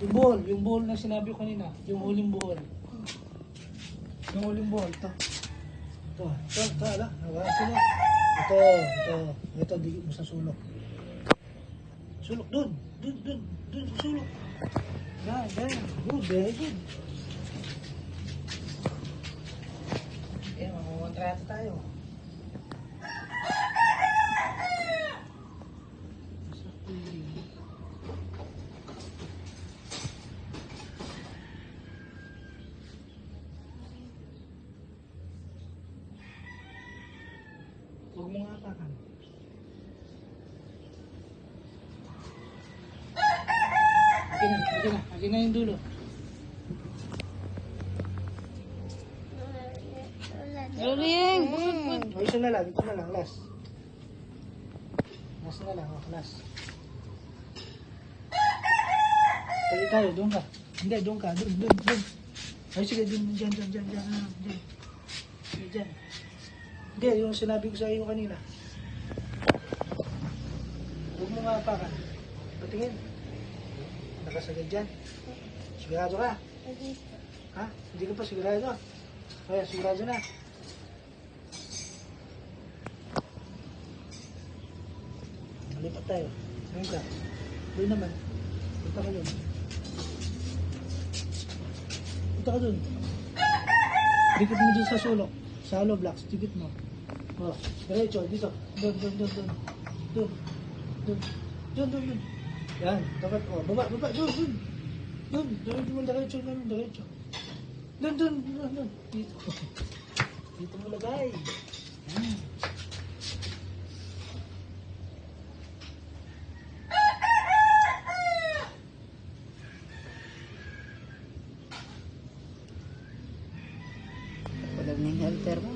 Yung buhol na sinabi ko kanina. Yung huling buhol. Yung huling buhol. Ito, ala. Hawakan mo. Ito, dikit mo sa sulok. Sulok, dun, sa sulok. Yan. Good, very good. Okay, mamumontrato tayo. Huwag mo nga apakan. Akin na yung dulo. Luling! O, ito na lang, last. Last na lang, last. Pwede tayo, doon ka. Hindi, doon ka, doon. Ay, sige, dyan. Hindi, yung sinabi ko sa iyo kanina. Huwag mo nga apakan. Patingin. Nakasagad dyan. Sigurado ka? Ha? Hindi ka pa sigurado? Kaya, sigurado na. Lipat tayo. Ngayon ka. Doon naman. Punta ka doon. Dikit mo dyan sa sulok. Sa hollow blocks. Dikit mo. O, diretso. Dito. Doon. Yan. Dapat. O, baba. Doon. Diretso. Doon. Dito. Dito mo lagay. Yan. Walang ng helper mo.